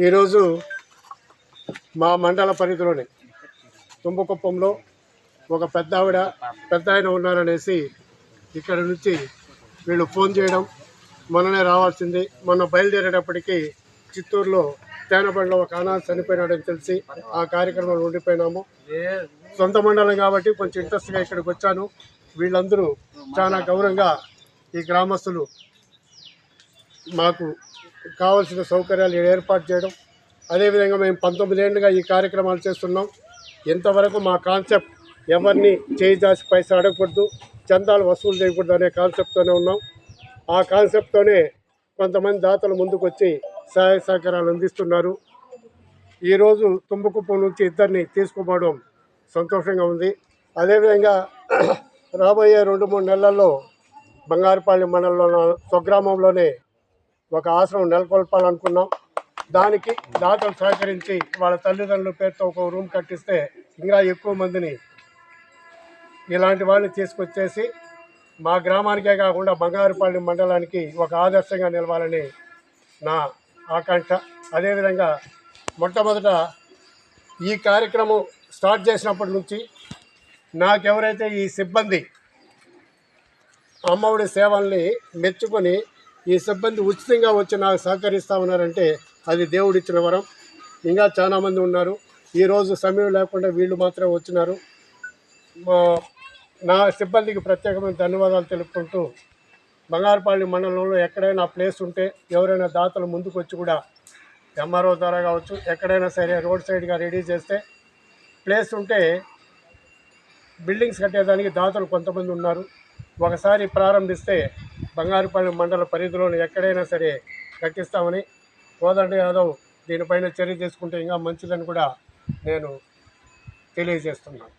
ఈరోజు మా మండల పరిధిలోని తుంబకుప్పంలో ఒక పెద్ద ఆయన ఉన్నారనేసి ఇక్కడ నుంచి వీళ్ళు ఫోన్ చేయడం, మొన్ననే రావాల్సింది, మొన్న బయలుదేరేటప్పటికి చిత్తూరులో తేనబండ్లో ఒక అనాథ చనిపోయినాడని తెలిసి ఆ కార్యక్రమంలో ఉండిపోయినాము. సొంత మండలం కాబట్టి కొంచెం ఇంట్రెస్ట్గా ఇక్కడికి వచ్చాను. వీళ్ళందరూ చాలా గౌరవంగా ఈ గ్రామస్తులు మాకు కావాల్సిన సౌకర్యాలు ఏర్పాటు చేయడం, అదేవిధంగా మేము 19 ఏళ్ళుగా ఈ కార్యక్రమాలు చేస్తున్నాం. ఇంతవరకు మా కాన్సెప్ట్ ఎవరిని చేయిదాసి పైసా అడగకూడదు, చందాలు వసూలు చేయకూడదు అనే కాన్సెప్ట్తోనే ఉన్నాం. ఆ కాన్సెప్ట్తోనే కొంతమంది దాతలు ముందుకు వచ్చి సహాయ సహకారాలు అందిస్తున్నారు. ఈరోజు తుంబకుప్పం నుంచి ఇద్దరిని తీసుకుపోవడం సంతోషంగా ఉంది. అదేవిధంగా రాబోయే 2-3 నెలల్లో బంగారుపాలెం మండలంలో స్వగ్రామంలోనే ఒక ఆశ్రమం నెలకొల్పాలనుకున్నాం. దానికి దాతలు సహకరించి వాళ్ళ తల్లిదండ్రుల పేరుతో ఒక రూమ్ కట్టిస్తే ఇంకా ఎక్కువ మందిని ఇలాంటి వాళ్ళని తీసుకొచ్చేసి మా గ్రామానికే కాకుండా బంగారుపాలెం మండలానికి ఒక ఆదర్శంగా నిలవాలని నా ఆకాంక్ష. అదేవిధంగా మొట్టమొదట ఈ కార్యక్రమం స్టార్ట్ చేసినప్పటి నుంచి నాకెవరైతే ఈ సిబ్బంది అమ్మఒడి సేవల్ని మెచ్చుకొని ఈ సిబ్బంది ఉచితంగా వచ్చి నాకు సహకరిస్తూ ఉన్నారంటే అది దేవుడిచ్చిన వరం. ఇంకా చాలామంది ఉన్నారు. ఈరోజు సమయం లేకుండా వీళ్ళు మాత్రమే వచ్చినారు. నా సిబ్బందికి ప్రత్యేకమైన ధన్యవాదాలు తెలుపుకుంటూ బంగారుపాలెం మండలంలో ఎక్కడైనా ప్లేస్ ఉంటే ఎవరైనా దాతలు ముందుకు వచ్చి కూడా ఎంఆర్ఓ ద్వారా కావచ్చు, ఎక్కడైనా సరే రోడ్ సైడ్గా రెడీ చేస్తే ప్లేస్ ఉంటే బిల్డింగ్స్ కట్టేదానికి దాతలు కొంతమంది ఉన్నారు. ఒకసారి ప్రారంభిస్తే బంగారుపాలెం మండల పరిధిలోని ఎక్కడైనా సరే కట్టిస్తామని, కోదండ యాదవ్ దీనిపైన చర్య తీసుకుంటే ఇంకా మంచిదని కూడా నేను తెలియజేస్తున్నాను.